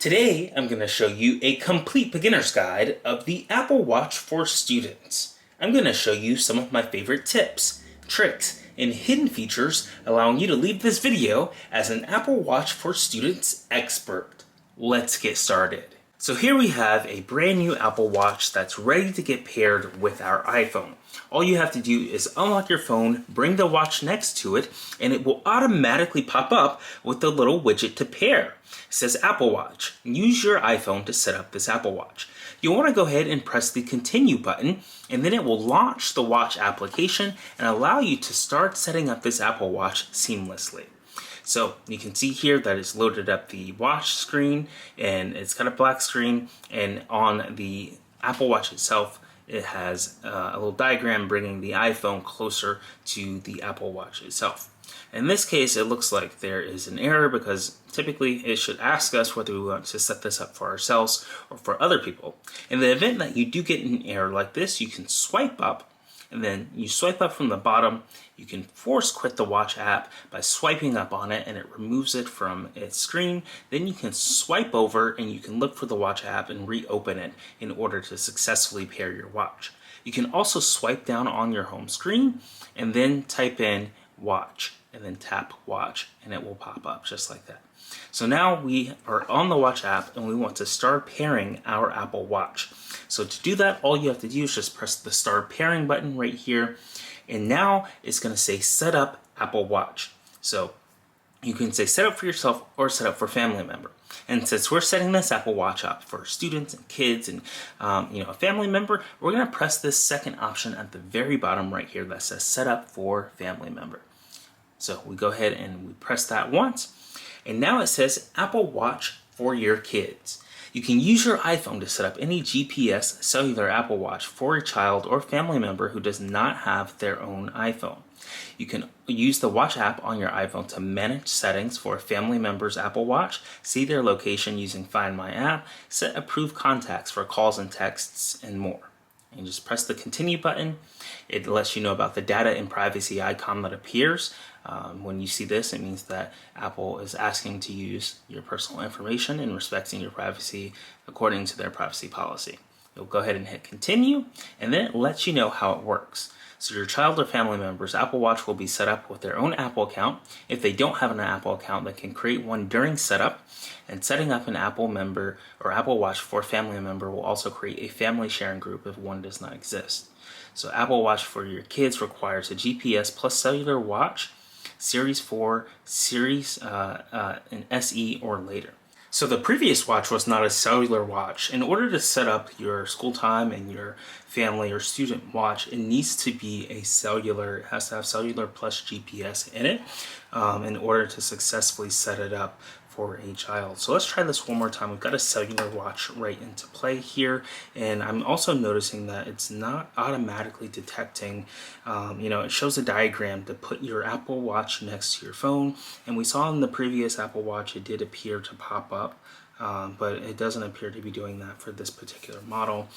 Today, I'm going to show you a complete beginner's guide of the Apple Watch for students. I'm going to show you some of my favorite tips, tricks, and hidden features allowing you to leave this video as an Apple Watch for students expert. Let's get started. So here we have a brand new Apple Watch that's ready to get paired with our iPhone. All you have to do is unlock your phone, bring the watch next to it, and it will automatically pop up with the little widget to pair. It says Apple Watch. Use your iPhone to set up this Apple Watch. You'll want to go ahead and press the continue button, and then it will launch the watch application and allow you to start setting up this Apple Watch seamlessly. So you can see here that it's loaded up the watch screen, and it's got a black screen, and on the Apple Watch itself it has a little diagram bringing the iPhone closer to the Apple Watch itself. In this case, it looks like there is an error because typically it should ask us whether we want to set this up for ourselves or for other people. In the event that you do get an error like this, you can swipe up, and then you swipe up from the bottom. You can force quit the watch app by swiping up on it, and it removes it from its screen. Then you can swipe over and you can look for the watch app and reopen it in order to successfully pair your watch. You can also swipe down on your home screen and then type in watch and then tap watch, and it will pop up just like that. So now we are on the watch app and we want to start pairing our Apple Watch. So to do that, all you have to do is just press the start pairing button right here, and now it's going to say set up Apple Watch. So you can say set up for yourself or set up for family member. And since we're setting this Apple Watch up for students and kids and a family member, we're going to press this second option at the very bottom right here that says set up for family member. So we go ahead and we press that once, and now it says Apple Watch for your kids. You can use your iPhone to set up any GPS cellular Apple Watch for a child or family member who does not have their own iPhone. You can use the Watch app on your iPhone to manage settings for a family member's Apple Watch, see their location using Find My App, set approved contacts for calls and texts, and more. And just press the continue button. It lets you know about the data and privacy icon that appears. When you see this, it means that Apple is asking to use your personal information and respecting your privacy according to their privacy policy. You'll go ahead and hit continue, and then it lets you know how it works. So your child or family member's Apple Watch will be set up with their own Apple account. If they don't have an Apple account, they can create one during setup. And setting up an Apple member or Apple Watch for a family member will also create a family sharing group if one does not exist. So Apple Watch for your kids requires a GPS plus cellular watch, Series 4, Series an SE or later. So the previous watch was not a cellular watch. In order to set up your school time and your family or student watch, it needs to be a cellular, it has to have cellular plus GPS in it in order to successfully set it up for a child. So let's try this one more time. We've got a cellular watch right into play here, and I'm also noticing that it's not automatically detecting, it shows a diagram to put your Apple Watch next to your phone, and we saw in the previous Apple Watch it did appear to pop up, but it doesn't appear to be doing that for this particular model.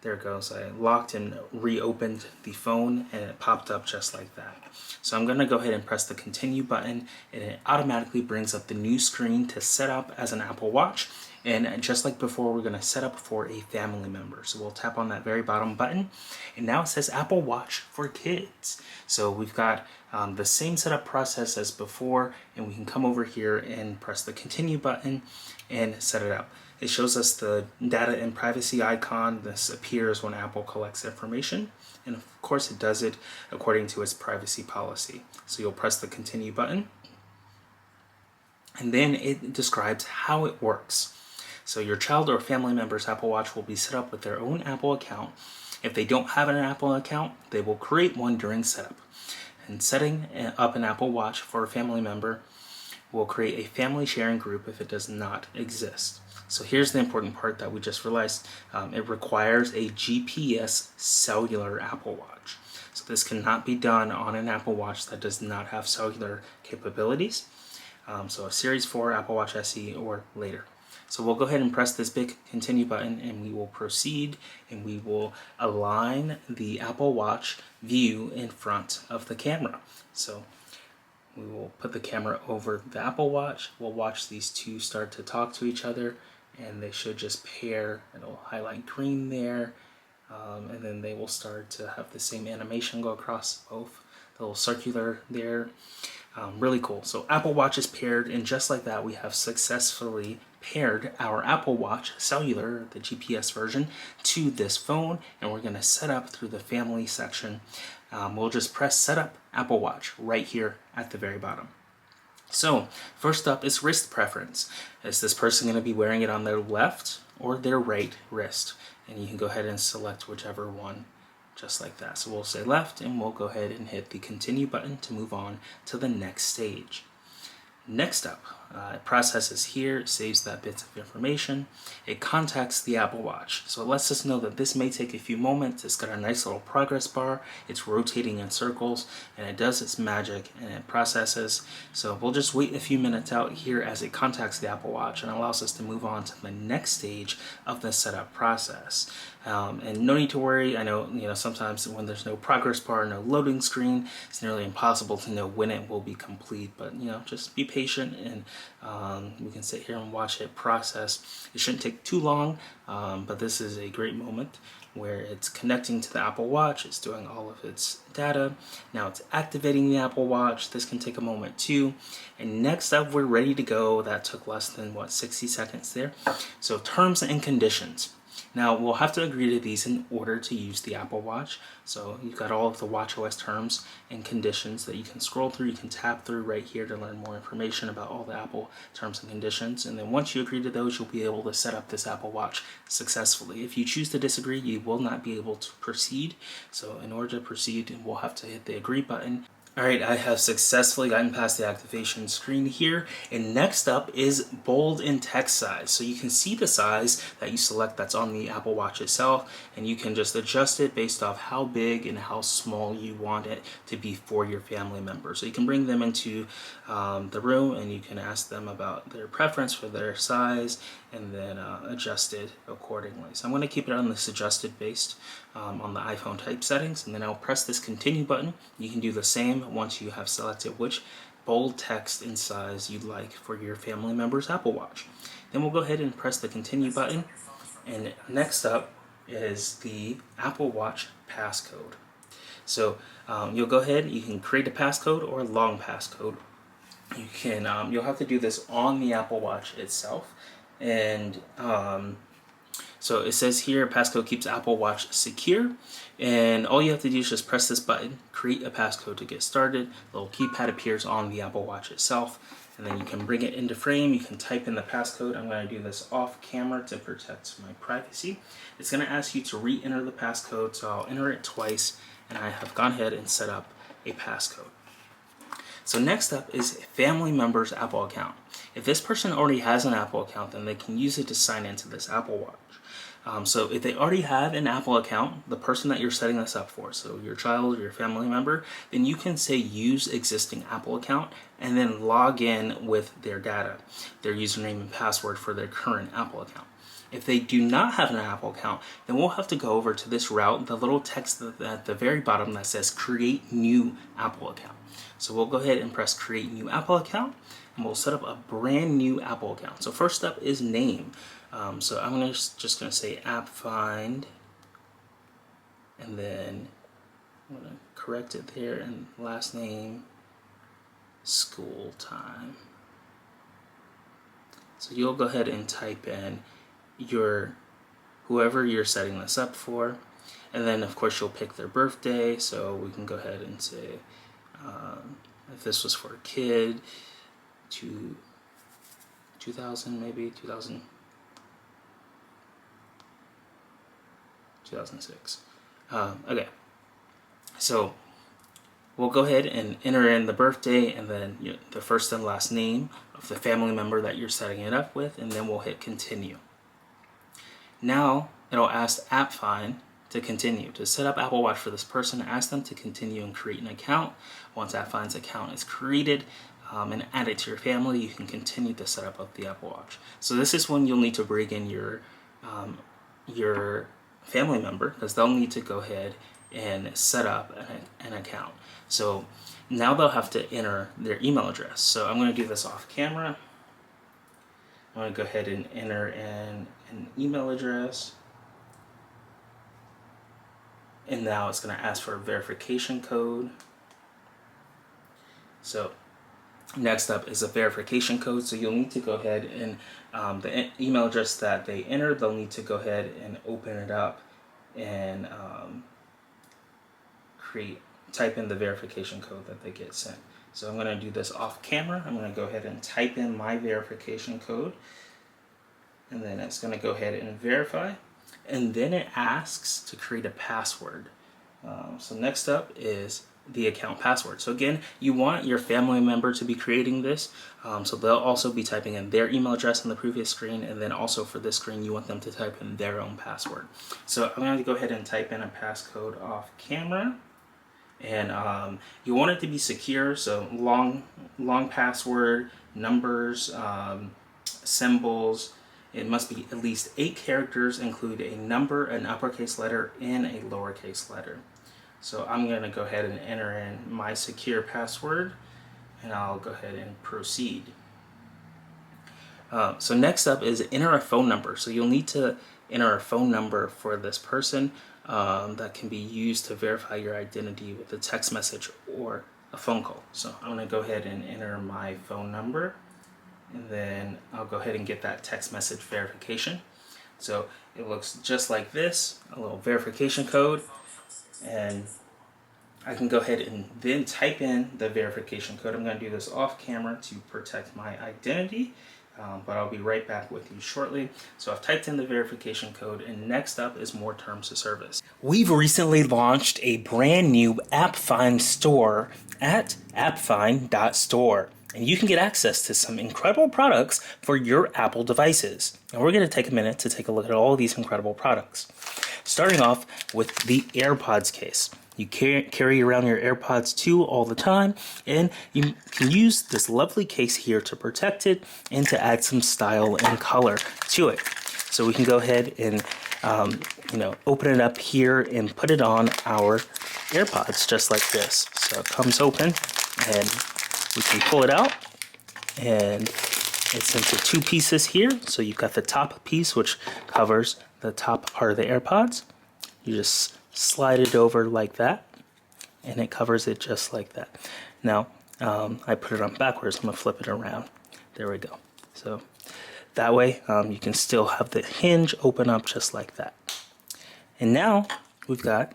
There it goes. I locked and reopened the phone and it popped up just like that. So I'm going to go ahead and press the continue button, and it automatically brings up the new screen to set up as an Apple Watch. And just like before, we're going to set up for a family member. So we'll tap on that very bottom button, and now it says Apple Watch for kids. So we've got the same setup process as before, and we can come over here and press the continue button and set it up. It shows us the data and privacy icon. This appears when Apple collects information, and of course it does it according to its privacy policy. So you'll press the continue button, and then it describes how it works. So your child or family member's Apple Watch will be set up with their own Apple account. If they don't have an Apple account, they will create one during setup. And setting up an Apple Watch for a family member will create a family sharing group if it does not exist. So here's the important part that we just realized. It requires a GPS cellular Apple Watch. So this cannot be done on an Apple Watch that does not have cellular capabilities. So a Series 4 Apple Watch SE or later. So we'll go ahead and press this big continue button, and we will proceed, and we will align the Apple Watch view in front of the camera. So We will put the camera over the Apple Watch. We'll watch these two start to talk to each other, and they should just pair. It'll highlight green there, and then they will start to have the same animation go across both. The little circular there. Really cool. So Apple Watch is paired, and just like that, we have successfully paired our Apple Watch cellular, the GPS version, to this phone, and we're going to set up through the family section. We'll just press Setup Apple Watch right here at the very bottom. So first up is wrist preference. Is this person going to be wearing it on their left or their right wrist? And you can go ahead and select whichever one, just like that. So we'll say left, and we'll go ahead and hit the continue button to move on to the next stage. Next up, it processes here, it saves that bit of information. It contacts the Apple Watch. So it lets us know that this may take a few moments. It's got a nice little progress bar. It's rotating in circles, and it does its magic, and it processes. So we'll just wait a few minutes out here as it contacts the Apple Watch and allows us to move on to the next stage of the setup process. And no need to worry. I know, sometimes when there's no progress bar, no loading screen, it's nearly impossible to know when it will be complete. But just be patient, and we can sit here and watch it process. It shouldn't take too long, but this is a great moment where it's connecting to the Apple Watch. It's doing all of its data. Now it's activating the Apple Watch. This can take a moment too. And next up, we're ready to go. That took less than 60 seconds there. So terms and conditions. Now, we'll have to agree to these in order to use the Apple Watch. So you've got all of the watchOS terms and conditions that you can scroll through. You can tap through right here to learn more information about all the Apple terms and conditions. And then once you agree to those, you'll be able to set up this Apple Watch successfully. If you choose to disagree, you will not be able to proceed. So in order to proceed, we'll have to hit the agree button. Alright, I have successfully gotten past the activation screen here, and next up is bold and text size. So you can see the size that you select that's on the Apple Watch itself, and you can just adjust it based off how big and how small you want it to be for your family members. So you can bring them into the room, and you can ask them about their preference for their size, and then adjust it accordingly. So I'm going to keep it on this adjusted based on the iPhone type settings, and then I'll press this continue button. You can do the same once you have selected which bold text and size you'd like for your family member's Apple Watch. Then we'll go ahead and press the continue button, and next up is the Apple Watch passcode. So you'll go ahead, you can create a passcode or a long passcode. You can you'll have to do this on the Apple Watch itself, and so it says here, passcode keeps Apple Watch secure, and all you have to do is just press this button, create a passcode to get started. The little keypad appears on the Apple Watch itself, and then you can bring it into frame. You can type in the passcode. I'm going to do this off camera to protect my privacy. It's going to ask you to re-enter the passcode, so I'll enter it twice, and I have gone ahead and set up a passcode. So next up is family member's Apple account. If this person already has an Apple account, then they can use it to sign into this Apple Watch. So if they already have an Apple account, the person that you're setting this up for, so your child or your family member, then you can say use existing Apple account and then log in with their data, their username and password for their current Apple account. If they do not have an Apple account, then we'll have to go over to this route, the little text at the very bottom that says create new Apple account. So we'll go ahead and press create new Apple account, and we'll set up a brand new Apple account. So first up is name. So I'm just going to say AppFind, and then I'm going to correct it there, and last name, school time. So you'll go ahead and type in whoever you're setting this up for, and then of course you'll pick their birthday. So we can go ahead and say if this was for a kid, 2000 maybe 2006. Okay, so we'll go ahead and enter in the birthday and then the first and last name of the family member that you're setting it up with, and then we'll hit continue. Now it'll ask AppFind to continue. To set up Apple Watch for this person, ask them to continue and create an account. Once AppFind's account is created and added to your family, you can continue the setup of the Apple Watch. So this is when you'll need to bring in your family member, because they'll need to go ahead and set up an account. So Now they'll have to enter their email address. So I'm going to do this off camera. I'm going to go ahead and enter in an email address. And now it's going to ask for a verification code. So next up is a verification code. So you'll need to go ahead and the email address that they entered, they'll need to go ahead and open it up and type in the verification code that they get sent. So I'm going to do this off camera. I'm going to go ahead and type in my verification code, and then it's going to go ahead and verify, and then it asks to create a password. So next up is the account password. So again, you want your family member to be creating this, so they'll also be typing in their email address on the previous screen, and then also for this screen you want them to type in their own password. So I'm going to go ahead and type in a passcode off camera, and you want it to be secure, so long password, numbers, symbols. It must be at least 8 characters, include a number, an uppercase letter, and a lowercase letter. So I'm going to go ahead and enter in my secure password, and I'll go ahead and proceed. So next up is enter a phone number. So you'll need to enter a phone number for this person that can be used to verify your identity with a text message or a phone call. So I'm going to go ahead and enter my phone number, and then I'll go ahead and get that text message verification. So it looks just like this, a little verification code, and I can go ahead and then type in the verification code. I'm going to do this off camera to protect my identity, but I'll be right back with you shortly. So I've typed in the verification code, and next up is more terms of service. We've recently launched a brand new AppFind Store at AppFind.store. And you can get access to some incredible products for your Apple devices. And we're going to take a minute to take a look at all of these incredible products. Starting off with the AirPods case. You carry around your AirPods 2 all the time, and you can use this lovely case here to protect it and to add some style and color to it. So we can go ahead and open it up here and put it on our AirPods just like this. So it comes open, and we can pull it out, and it's into 2 pieces here. So you've got the top piece, which covers the top part of the AirPods. You just slide it over like that, and it covers it just like that. Now, I put it on backwards. I'm going to flip it around. There we go. So that way you can still have the hinge open up just like that. And now we've got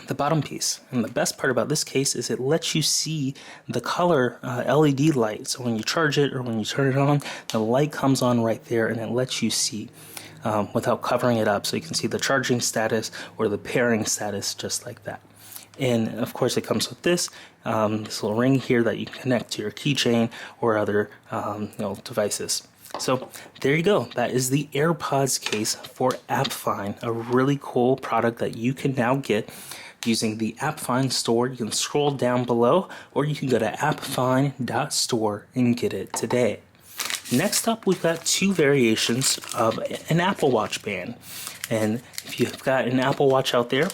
the bottom piece, and the best part about this case is it lets you see the color LED light. So when you charge it or when you turn it on, the light comes on right there, and it lets you see without covering it up, so you can see the charging status or the pairing status just like that. And of course it comes with this little ring here that you can connect to your keychain or other devices. So there you go. That is the AirPods case for AppFind, a really cool product that you can now get using the AppFind Store. You can scroll down below, or you can go to appfind.store and get it today. Next up, we've got 2 variations of an Apple Watch band. And if you've got an Apple Watch out there,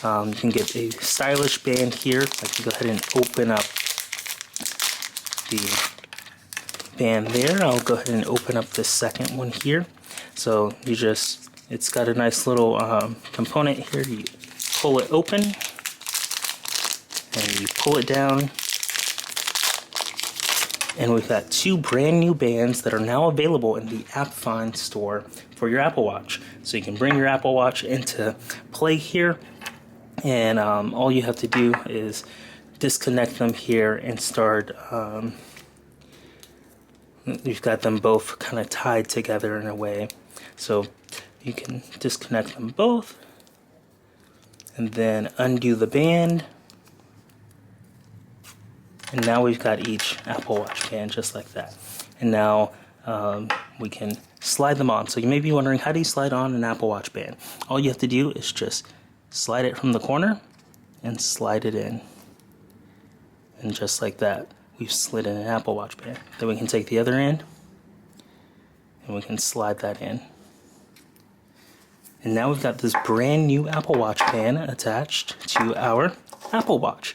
you can get a stylish band here. I can go ahead and open up the band there. I'll go ahead and open up the second one here. So it's got a nice little component here. You pull it open, and you pull it down. And we've got 2 brand new bands that are now available in the AppFind Store for your Apple Watch. So you can bring your Apple Watch into play here, and all you have to do is disconnect them here and start. You've got them both kind of tied together in a way. So you can disconnect them both, and then undo the band. And now we've got each Apple Watch band just like that. And now we can slide them on. So you may be wondering, how do you slide on an Apple Watch band? All you have to do is just slide it from the corner and slide it in. And just like that, we've slid in an Apple Watch band. Then we can take the other end, and we can slide that in. And now we've got this brand new Apple Watch band attached to our Apple Watch.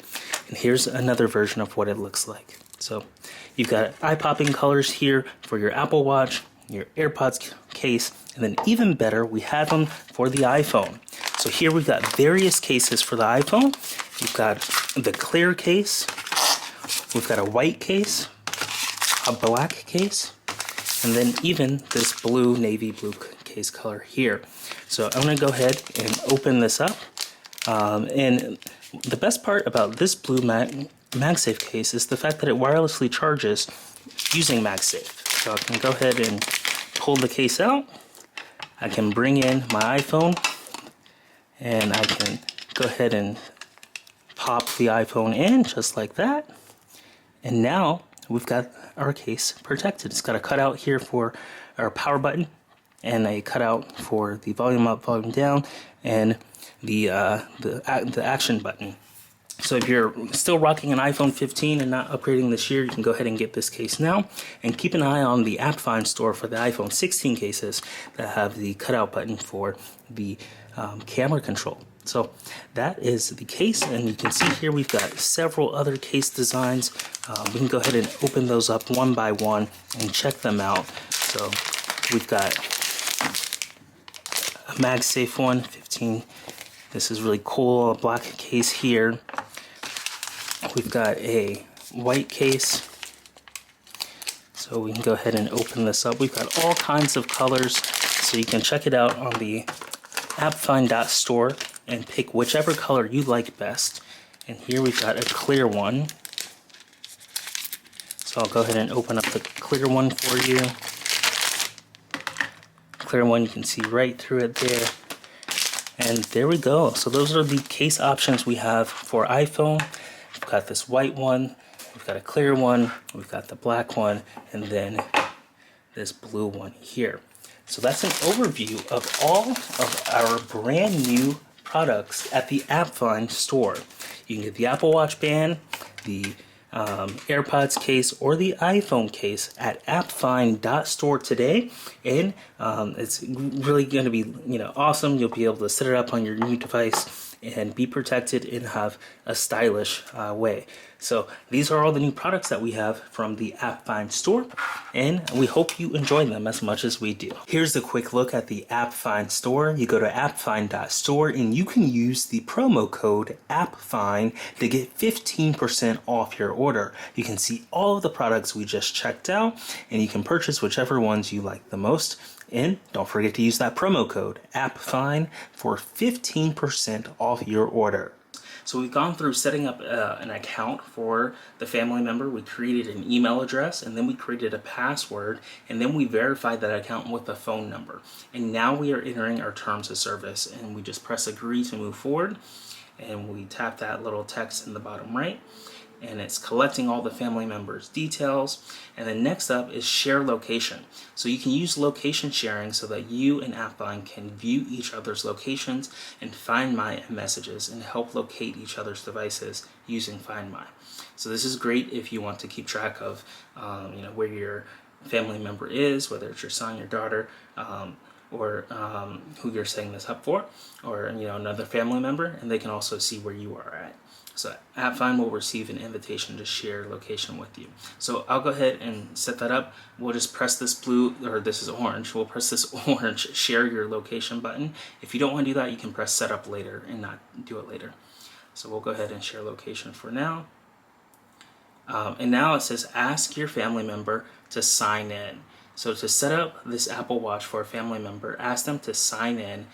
And here's another version of what it looks like. So you've got eye-popping colors here for your Apple Watch, your AirPods case, and then even better, we have them for the iPhone. So here we've got various cases for the iPhone. We've got the clear case, we've got a white case, a black case, and then even this blue, navy blue case color here. So I'm going to go ahead and open this up. And the best part about this blue MagSafe case is the fact that it wirelessly charges using MagSafe. So I can go ahead and pull the case out. I can bring in my iPhone, and I can go ahead and pop the iPhone in just like that. And now we've got our case protected. It's got a cutout here for our power button, and a cutout for the volume up, volume down, and the action button. So if you're still rocking an iPhone 15 and not upgrading this year, you can go ahead and get this case now. And keep an eye on the AppFind Store for the iPhone 16 cases that have the cutout button for the camera control. So that is the case, and you can see here we've got several other case designs. We can go ahead and open those up one by one and check them out. So we've got a MagSafe one, 15. This is really cool, a black case here. We've got a white case. So we can go ahead and open this up. We've got all kinds of colors, so you can check it out on the AppFind.store and pick whichever color you like best. And here we've got a clear one. So I'll go ahead and open up the clear one for you. Clear one, you can see right through it there. And there we go. So those are the case options we have for iPhone. We've got this white one, we've got a clear one, we've got the black one, and then this blue one here. So that's an overview of all of our brand new products at the AppFind Store. You can get the Apple Watch band, the AirPods case, or the iPhone case at AppFind.store today, and it's really going to be awesome. You'll be able to set it up on your new device and be protected and have a stylish way. So these are all the new products that we have from the AppFind Store, and we hope you enjoy them as much as we do. Here's a quick look at the AppFind Store. You go to appfind.store and you can use the promo code AppFind to get 15% off your order. You can see all of the products we just checked out, and you can purchase whichever ones you like the most. And don't forget to use that promo code AppFind for 15% off your order. So we've gone through setting up an account for the family member. We created an email address, and then we created a password, and then we verified that account with a phone number. And now we are entering our terms of service, and we just press agree to move forward, and we tap that little text in the bottom right, and it's collecting all the family members' details. And then next up is share location. So you can use location sharing so that you and AppFind can view each other's locations and Find My messages and help locate each other's devices using Find My. So this is great if you want to keep track of where your family member is, whether it's your son, your daughter, or who you're setting this up for, or another family member, and they can also see where you are at. So AppFind will receive an invitation to share location with you. So I'll go ahead and set that up. We'll just press this blue, or this is orange. We'll press this orange share your location button. If you don't want to do that, you can press set up later and not do it later. So we'll go ahead and share location for now. And now it says ask your family member to sign in. So to set up this Apple Watch for a family member, ask them to sign in.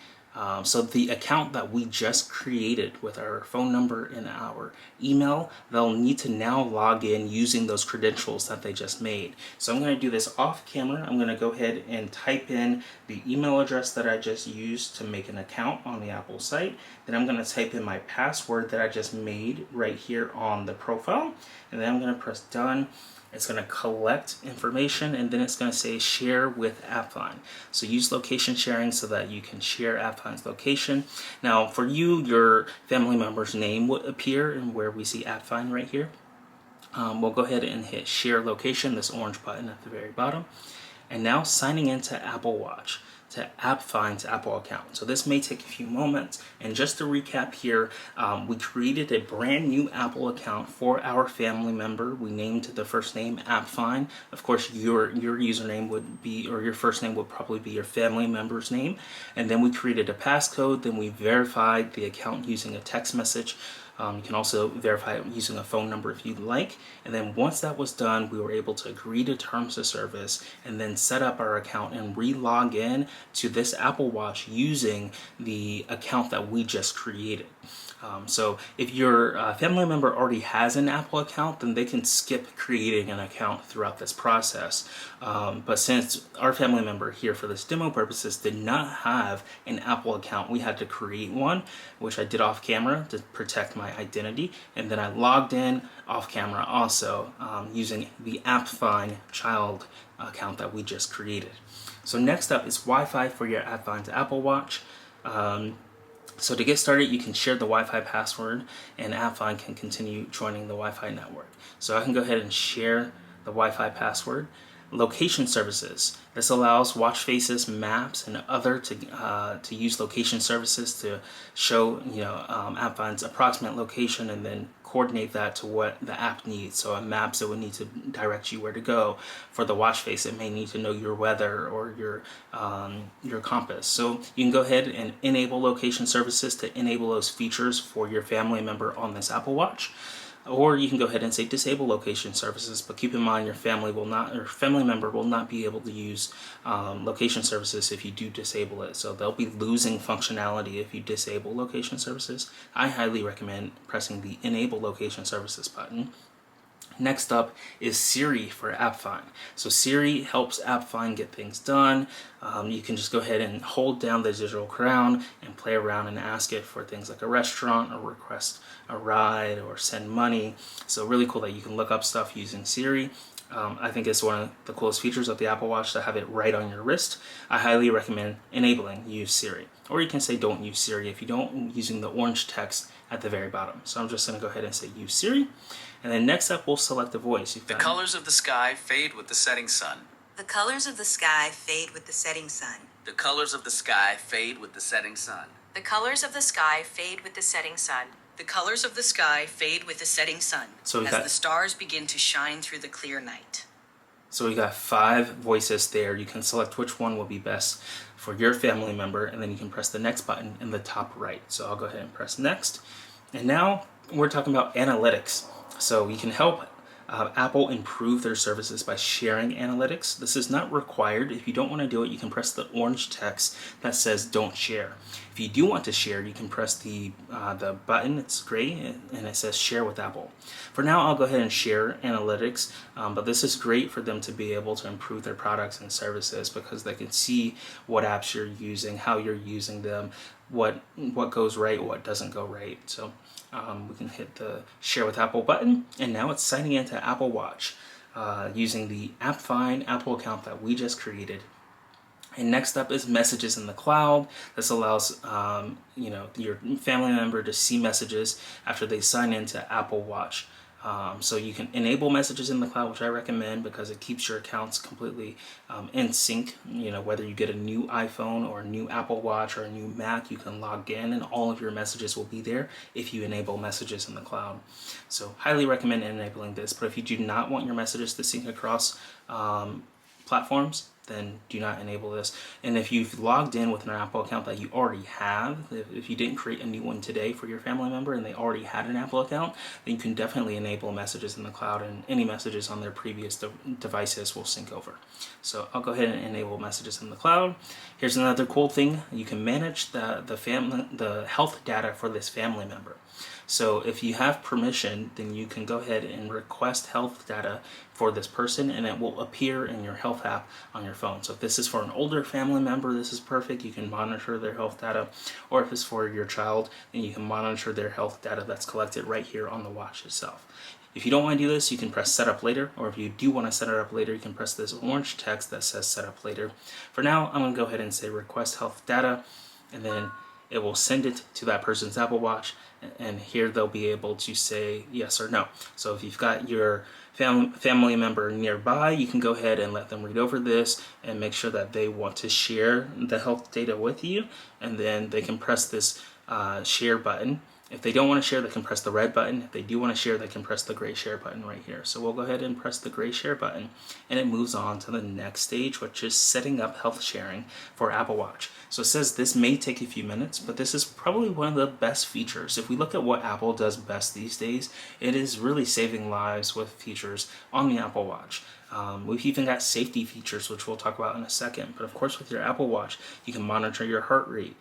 So the account that we just created with our phone number and our email, they'll need to now log in using those credentials that they just made. So I'm going to do this off camera. I'm going to go ahead and type in the email address that I just used to make an account on the Apple site. Then I'm going to type in my password that I just made right here on the profile. And then I'm going to press done. It's going to collect information, and then it's going to say share with AppFind. So use location sharing so that you can share AppFind's location. Now for you, your family member's name would appear and where we see AppFind right here. We'll go ahead and hit share location, this orange button at the very bottom. And now signing into Apple Watch. to AppFind's Apple account. So this may take a few moments. And just to recap here, we created a brand new Apple account for our family member. We named the first name AppFind. Of course, your username would be, or your first name would probably be your family member's name. And then we created a passcode. Then we verified the account using a text message. You can also verify it using a phone number if you'd like. And then once that was done, we were able to agree to terms of service and then set up our account and re-log in to this Apple Watch using the account that we just created. So if your family member already has an Apple account, then they can skip creating an account throughout this process. But since our family member here for this demo purposes did not have an Apple account, we had to create one, which I did off camera to protect my identity. And then I logged in off camera also using the AppFind child account that we just created. So next up is Wi-Fi for your AppFind Apple Watch. So to get started, you can share the Wi-Fi password and AppFind can continue joining the Wi-Fi network. So I can go ahead and share the Wi-Fi password. Location services. This allows watch faces, maps, and other to use location services to show AppFind's approximate location and then coordinate that to what the app needs. So on maps, it would need to direct you where to go. For the watch face, it may need to know your weather or your compass. So you can go ahead and enable location services to enable those features for your family member on this Apple Watch. Or you can go ahead and say disable location services, but keep in mind your family member will not be able to use location services if you do disable it. So they'll be losing functionality if you disable location services. I highly recommend pressing the enable location services button. Next up is Siri for AppFind. So Siri helps AppFind get things done. You can just go ahead and hold down the digital crown and play around and ask it for things like a restaurant or request a ride or send money. So really cool that you can look up stuff using Siri. I think it's one of the coolest features of the Apple Watch to have it right on your wrist. I highly recommend enabling use Siri. Or you can say don't use Siri if you don't, using the orange text at the very bottom. So I'm just going to go ahead and say use Siri. And then next up, we'll select a voice. The colors of the sky fade with the setting sun. The colors of the sky fade with the setting sun. The colors of the sky fade with the setting sun. The colors of the sky fade with the setting sun. The colors of the sky fade with the setting sun So as the stars begin to shine through the clear night. So we got 5 voices there. You can select which one will be best for your family member, and then you can press the next button in the top right. So I'll go ahead and press next. And now we're talking about analytics. So you can help Apple improve their services by sharing analytics. This is not required. If you don't want to do it, you can press the orange text that says don't share. If you do want to share, you can press the button, it's gray, and it says share with Apple. For now, I'll go ahead and share analytics, but this is great for them to be able to improve their products and services because they can see what apps you're using, how you're using them, what goes right, what doesn't go right. So we can hit the share with Apple button, and now it's signing into Apple Watch using the AppFind Apple account that we just created. And next up is messages in the cloud. This allows your family member to see messages after they sign into Apple Watch. So you can enable messages in the cloud, which I recommend because it keeps your accounts completely in sync. Whether you get a new iPhone or a new Apple Watch or a new Mac, you can log in and all of your messages will be there if you enable messages in the cloud. So highly recommend enabling this. But if you do not want your messages to sync across platforms, then do not enable this. And if you've logged in with an Apple account that you already have, if you didn't create a new one today for your family member and they already had an Apple account, then you can definitely enable messages in the cloud, and any messages on their previous devices will sync over. So I'll go ahead and enable messages in the cloud. Here's another cool thing. You can manage the health data for this family member. So if you have permission, then you can go ahead and request health data for this person, and it will appear in your health app on your phone. So if this is for an older family member, this is perfect. You can monitor their health data. Or if it's for your child, then you can monitor their health data that's collected right here on the watch itself. If you don't want to do this, you can press set up later, or if you do want to set it up later, you can press this orange text that says set up later. For now, I'm going to go ahead and say request health data, and then it will send it to that person's Apple Watch, and here they'll be able to say yes or no. So if you've got your family member nearby, you can go ahead and let them read over this and make sure that they want to share the health data with you, and then they can press this share button. If they don't want to share, they can press the red button. If they do want to share, they can press the gray share button right here. So we'll go ahead and press the gray share button, and it moves on to the next stage, which is setting up health sharing for Apple Watch. So it says this may take a few minutes, but this is probably one of the best features. If we look at what Apple does best these days, it is really saving lives with features on the Apple Watch. We've even got safety features, which we'll talk about in a second. But of course, with your Apple Watch, you can monitor your heart rate.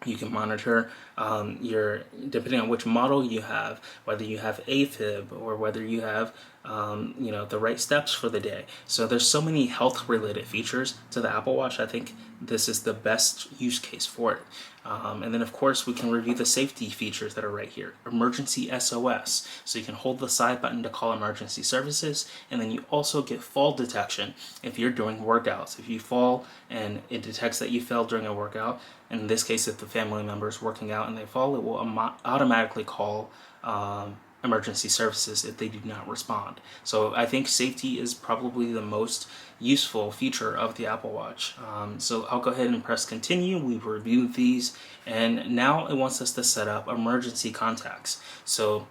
You can monitor depending on which model you have, whether you have AFib or whether you have the right steps for the day. So there's so many health related features to the Apple Watch. I think this is the best use case for it. And then of course we can review the safety features that are right here. Emergency SOS. So you can hold the side button to call emergency services, and then you also get fall detection if you're doing workouts. If you fall and it detects that you fell during a workout, in this case if the family member is working out and they fall, it will automatically call emergency services if they do not respond. So I think safety is probably the most useful feature of the Apple Watch. So I'll go ahead and press continue. We've reviewed these, and now it wants us to set up emergency contacts. So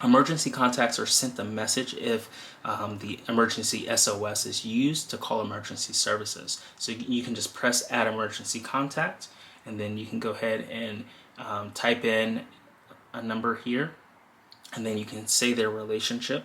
emergency contacts are sent a message if the emergency SOS is used to call emergency services. So you can just press add emergency contact, and then you can go ahead and type in a number here, and then you can say their relationship.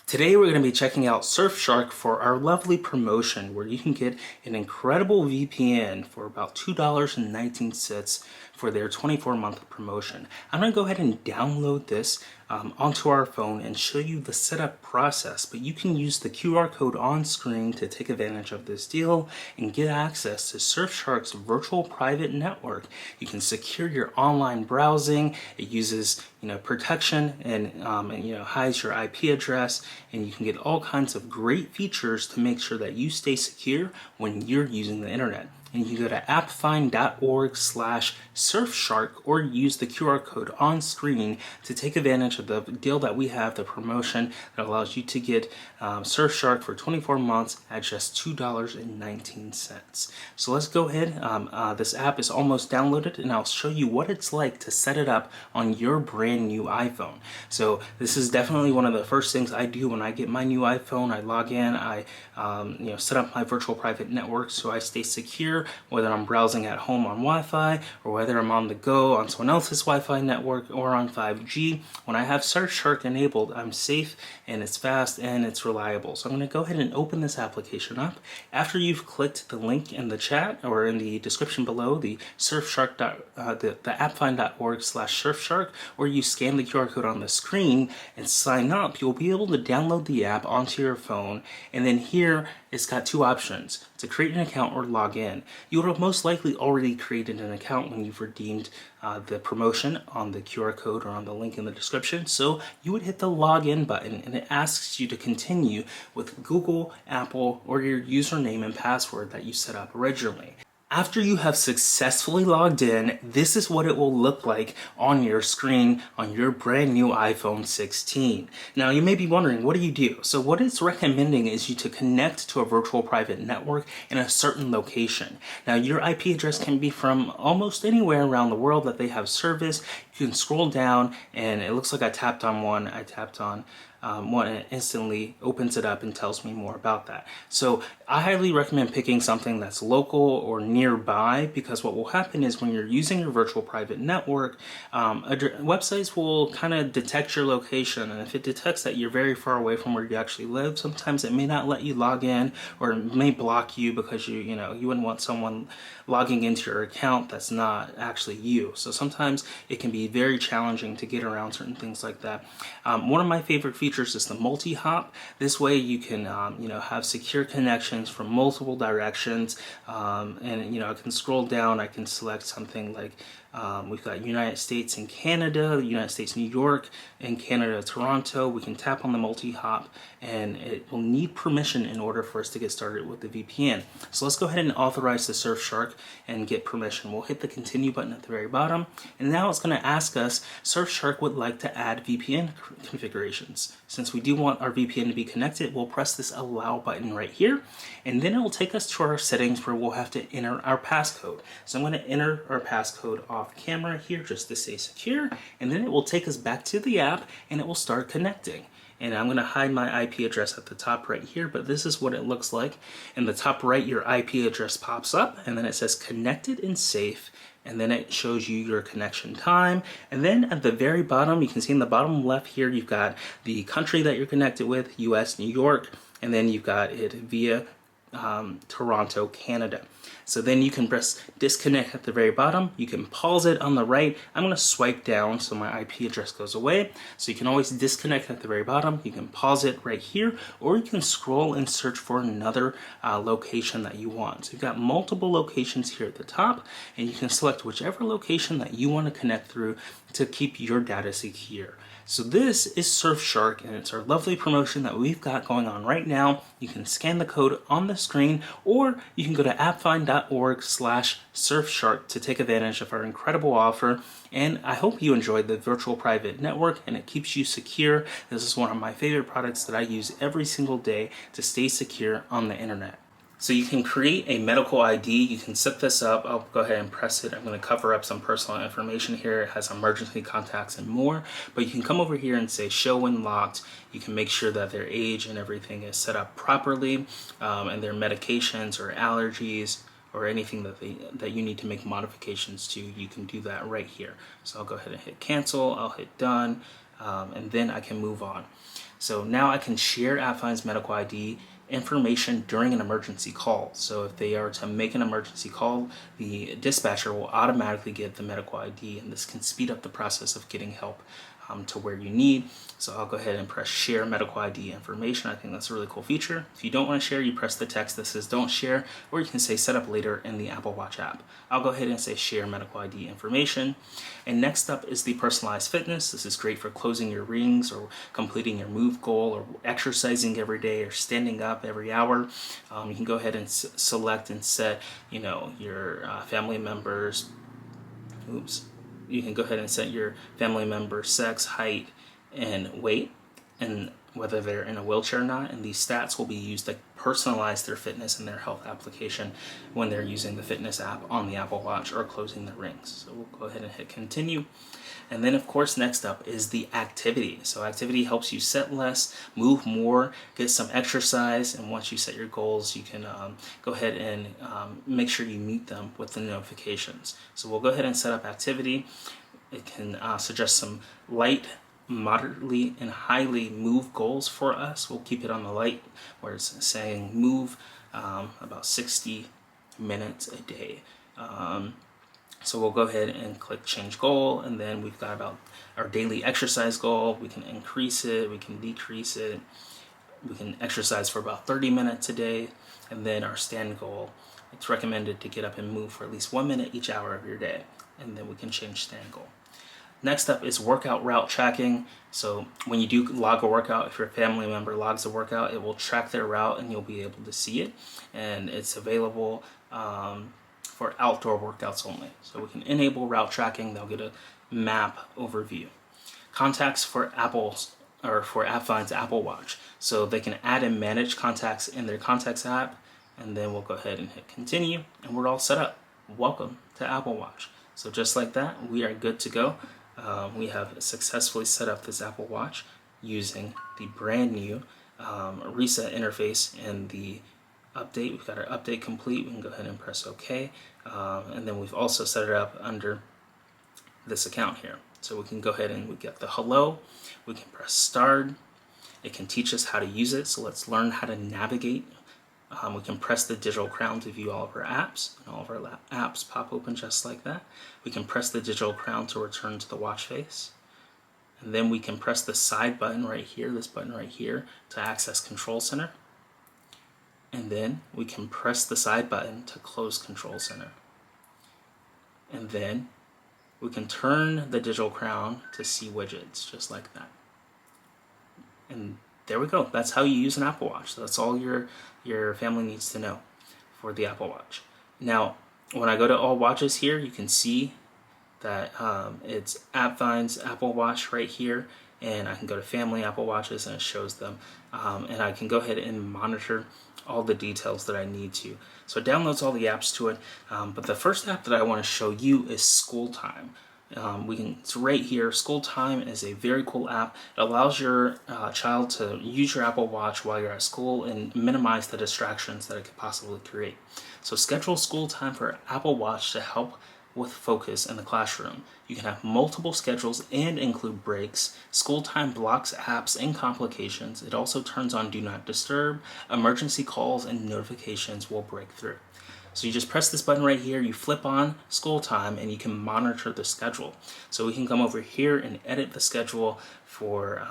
Today we're going to be checking out Surfshark for our lovely promotion where you can get an incredible VPN for about $2.19 for their 24-month promotion. I'm going to go ahead and download this onto our phone and show you the setup process, but you can use the QR code on screen to take advantage of this deal and get access to Surfshark's virtual private network. You can secure your online browsing. It uses protection and hides your IP address, and you can get all kinds of great features to make sure that you stay secure when you're using the internet. And you can go to appfind.org/Surfshark or use the QR code on screen to take advantage of the deal that we have, the promotion that allows you to get Surfshark for 24 months at just $2.19. So let's go ahead. This app is almost downloaded, and I'll show you what it's like to set it up on your brand new iPhone. So this is definitely one of the first things I do when I get my new iPhone. I log in, I set up my virtual private network so I stay secure, whether I'm browsing at home on Wi-Fi or whether I'm on the go on someone else's Wi-Fi network or on 5G. When I have Surfshark enabled, I'm safe and it's fast and it's reliable. So I'm going to go ahead and open this application up. After you've clicked the link in the chat or in the description below, the Surfshark the appfind.org/Surfshark, or you scan the QR code on the screen and sign up, you'll be able to download the app onto your phone, and then here it's got two options: to create an account or log in. You would have most likely already created an account when you've redeemed the promotion on the QR code or on the link in the description. So you would hit the login button, and it asks you to continue with Google, Apple, or your username and password that you set up originally. After you have successfully logged in, this is what it will look like on your screen on your brand new iPhone 16. Now you may be wondering, what do you do? So what it's recommending is you to connect to a virtual private network in a certain location. Now your IP address can be from almost anywhere around the world that they have service. You can scroll down, and it looks like I tapped on one. I tapped on one, and it instantly opens it up and tells me more about that. So I highly recommend picking something that's local or nearby, because what will happen is when you're using your virtual private network, websites will kind of detect your location, and if it detects that you're very far away from where you actually live, sometimes it may not let you log in, or it may block you because you wouldn't want someone logging into your account that's not actually you. So sometimes it can be very challenging to get around certain things like that. One of my favorite features features is the multi-hop. This way you can have secure connections from multiple directions, and I can scroll down. I can select something like we've got United States and Canada, United States New York, and Canada Toronto. We can tap on the multi-hop, and it will need permission in order for us to get started with the VPN. So let's go ahead and authorize the Surfshark and get permission. We'll hit the continue button at the very bottom, and now it's going to ask us, Surfshark would like to add VPN configurations. Since we do want our VPN to be connected, we'll press this allow button right here, and then it will take us to our settings where we'll have to enter our passcode. So I'm going to enter our passcode off camera here just to stay secure, and then it will take us back to the app and it will start connecting. And I'm going to hide my IP address at the top right here, but this is what it looks like. In the top right, your IP address pops up, and then it says connected and safe, and then it shows you your connection time. And then at the very bottom, you can see in the bottom left here, you've got the country that you're connected with, US, New York, and then you've got it via Toronto, Canada. So then you can press disconnect at the very bottom. You can pause it on the right. I'm going to swipe down so my IP address goes away. So you can always disconnect at the very bottom. You can pause it right here, or you can scroll and search for another location that you want. So you've got multiple locations here at the top, and you can select whichever location that you want to connect through to keep your data secure. So this is Surfshark, and it's our lovely promotion that we've got going on right now. You can scan the code on the screen, or you can go to appfind.org/Surfshark to take advantage of our incredible offer. And I hope you enjoyed the virtual private network and it keeps you secure. This is one of my favorite products that I use every single day to stay secure on the internet. So you can create a medical ID. You can set this up. I'll go ahead and press it. I'm going to cover up some personal information here. It has emergency contacts and more. But you can come over here and say show when locked. You can make sure that their age and everything is set up properly, and their medications or allergies or anything that you need to make modifications to. You can do that right here. So I'll go ahead and hit cancel. I'll hit done, and then I can move on. So now I can share AppFind's medical ID information during an emergency call. So if they are to make an emergency call, the dispatcher will automatically get the medical ID, and this can speed up the process of getting help to where you need. So I'll go ahead and press share medical ID information. I think that's a really cool feature. If you don't want to share, you press the text that says don't share, or you can say set up later in the Apple Watch app. I'll go ahead and say share medical ID information. And next up is the personalized fitness. This is great for closing your rings or completing your move goal or exercising every day or standing up every hour. You can go ahead and select and set, your family members. You can go ahead and set your family member sex, height, and weight, and whether they're in a wheelchair or not. And these stats will be used to personalize their fitness and their health application when they're using the fitness app on the Apple Watch or closing the rings. So we'll go ahead and hit continue. And then of course next up is the activity. So activity helps you set less, move more, get some exercise, and once you set your goals, you can go ahead and make sure you meet them with the notifications. So we'll go ahead and set up activity. It can suggest some light, moderately, and highly move goals for us. We'll keep it on the light where it's saying move about 60 minutes a day. So we'll go ahead and click change goal, and then we've got about our daily exercise goal. We can increase it, we can decrease it. We can exercise for about 30 minutes a day, and then our stand goal. It's recommended to get up and move for at least 1 minute each hour of your day, and then we can change stand goal. Next up is workout route tracking. So when you do log a workout, if your family member logs a workout, it will track their route and you'll be able to see it. And it's available for outdoor workouts only. So we can enable route tracking. They'll get a map overview. Contacts for AppFind's Apple Watch. So they can add and manage contacts in their contacts app. And then we'll go ahead and hit continue, and we're all set up. Welcome to Apple Watch. So just like that, we are good to go. We have successfully set up this Apple Watch using the brand new reset interface and the update. We've got our update complete. We can go ahead and press OK. And then we've also set it up under this account here. So we can go ahead and we get the hello. We can press start. It can teach us how to use it. So let's learn how to navigate. We can press the digital crown to view all of our apps, and all of our apps pop open just like that. We can press the digital crown to return to the watch face. And then we can press the side button right here, this button right here, to access Control Center. And then we can press the side button to close Control Center. And then we can turn the digital crown to see widgets, just like that. And there we go. That's how you use an Apple Watch. That's all your family needs to know for the Apple Watch. Now, when I go to all watches here, you can see that it's AppFind's Apple Watch right here, and I can go to Family Apple Watches and it shows them, and I can go ahead and monitor all the details that I need to. So it downloads all the apps to it, but the first app that I want to show you is School Time. It's right here. School Time is a very cool app. It allows your child to use your Apple Watch while you're at school and minimize the distractions that it could possibly create. So schedule school time for Apple Watch to help with focus in the classroom. You can have multiple schedules and include breaks. School time blocks apps and complications. It also turns on Do Not Disturb. Emergency calls and notifications will break through. So you just press this button right here, you flip on school time, and you can monitor the schedule. So we can come over here and edit the schedule for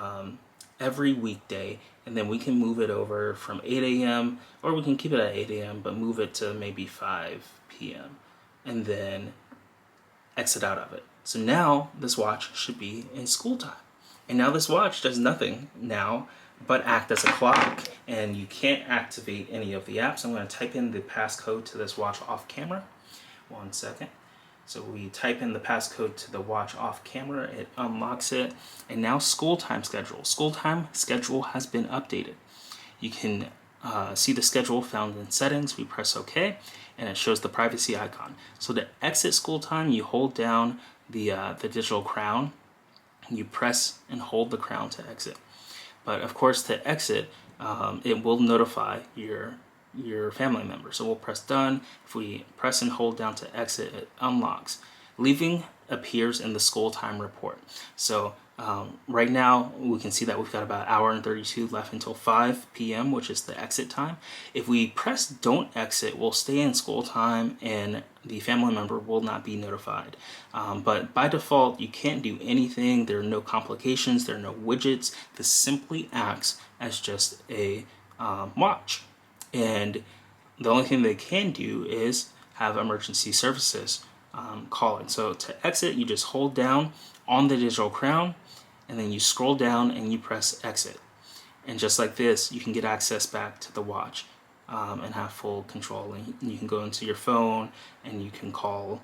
every weekday, and then we can move it over from 8 a.m. or we can keep it at 8 a.m. but move it to maybe 5 p.m. and then exit out of it. So now this watch should be in school time. And now this watch does nothing now but act as a clock, and you can't activate any of the apps. I'm going to type in the passcode to this watch off camera. 1 second. So we type in the passcode to the watch off camera, it unlocks it, and now school time schedule. School time schedule has been updated. You can see the schedule found in settings. We press OK, and it shows the privacy icon. So to exit school time, you hold down the digital crown. You press and hold the crown to exit. But of course, to exit, it will notify your family member. So we'll press done. If we press and hold down to exit, it unlocks. Leaving appears in the school time report. So right now we can see that we've got about an hour and 32 left until 5 p.m., which is the exit time. If we press don't exit, we'll stay in school time and the family member will not be notified. But by default, you can't do anything. There are no complications. There are no widgets. This simply acts as just a watch. And the only thing they can do is have emergency services calling. So to exit, you just hold down on the digital crown, and then you scroll down and you press exit. And just like this, you can get access back to the watch and have full control. And you can go into your phone and you can call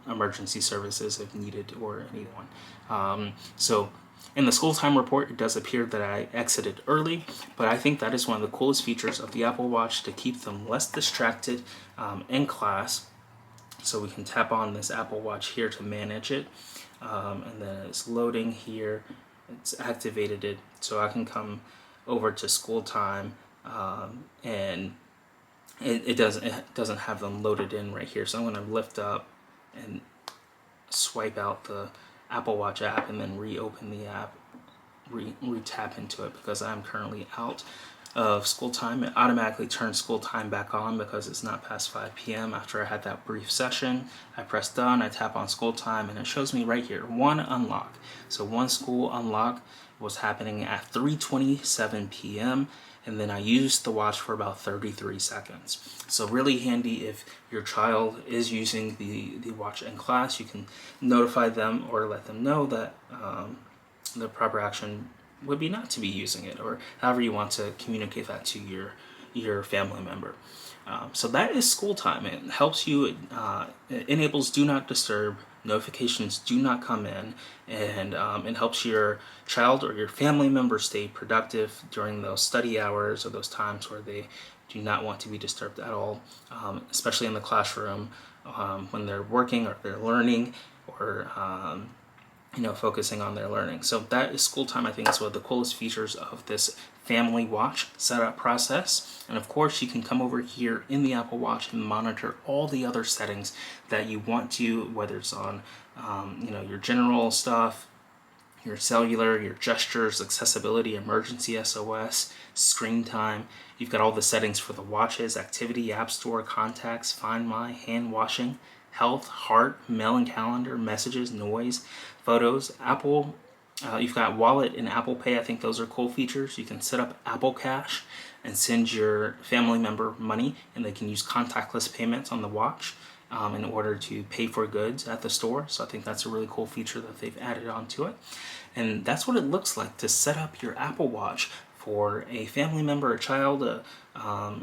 emergency services if needed, or anyone. So in the school time report, it does appear that I exited early, but I think that is one of the coolest features of the Apple Watch to keep them less distracted in class. So we can tap on this Apple Watch here to manage it, and then it's loading here. It's activated it, so I can come over to school time, and it doesn't have them loaded in right here. So I'm going to lift up and swipe out the Apple Watch app and then reopen the app, re-tap into it because I'm currently out of school time. It automatically turns school time back on because it's not past 5 p.m. after I had that brief session. I press done, I tap on school time, and it shows me right here, one unlock. So one school unlock was happening at 3:27 p.m. and then I used the watch for about 33 seconds. So really handy if your child is using the watch in class. You can notify them or let them know that the proper action would be not to be using it, or however you want to communicate that to your family member. So that is school time. It helps you, it enables do not disturb, notifications do not come in, and it helps your child or your family member stay productive during those study hours or those times where they do not want to be disturbed at all, especially in the classroom when they're working or they're learning, or focusing on their learning. So that is school time. I think is one of the coolest features of this family watch setup process. And of course, you can come over here in the Apple Watch and monitor all the other settings that you want to, whether it's on your general stuff, your cellular, your gestures, accessibility, emergency SOS, screen time. You've got all the settings for the watches, activity, App Store, contacts, Find My, hand washing, health, heart, mail and calendar, messages, noise, photos. Apple You've got Wallet and Apple Pay. I think those are cool features. You can set up Apple Cash and send your family member money, and they can use contactless payments on the watch in order to pay for goods at the store. So I think that's a really cool feature that they've added onto it. And that's what it looks like to set up your Apple Watch for a family member, a child,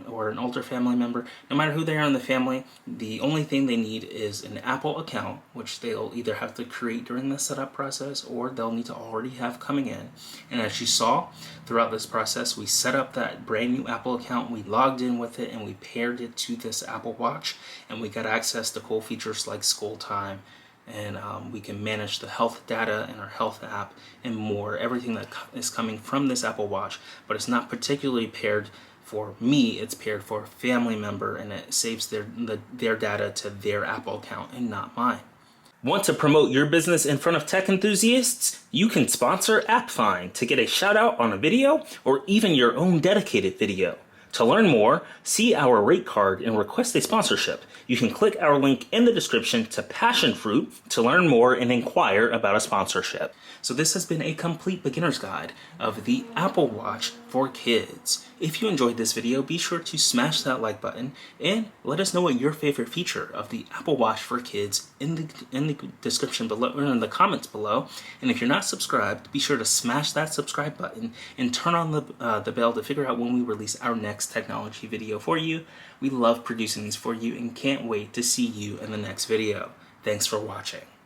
or an older family member. No matter who they are in the family, the only thing they need is an Apple account, which they'll either have to create during the setup process or they'll need to already have coming in. And as you saw throughout this process, we set up that brand new Apple account, we logged in with it, and we paired it to this Apple Watch, and we got access to cool features like school time, and we can manage the health data in our health app and more, everything that is coming from this Apple Watch. But it's not particularly paired for me, it's paired for a family member, and it saves their data to their Apple account and not mine. Want to promote your business in front of tech enthusiasts? You can sponsor AppFind to get a shout out on a video or even your own dedicated video. To learn more, see our rate card and request a sponsorship. You can click our link in the description to Passion Fruit to learn more and inquire about a sponsorship. So this has been a complete beginner's guide of the Apple Watch for kids. If you enjoyed this video, be sure to smash that like button and let us know what your favorite feature of the Apple Watch for kids in the description below, or in the comments below. And if you're not subscribed, be sure to smash that subscribe button and turn on the bell to figure out when we release our next technology video for you. We love producing these for you and can't wait to see you in the next video. Thanks for watching.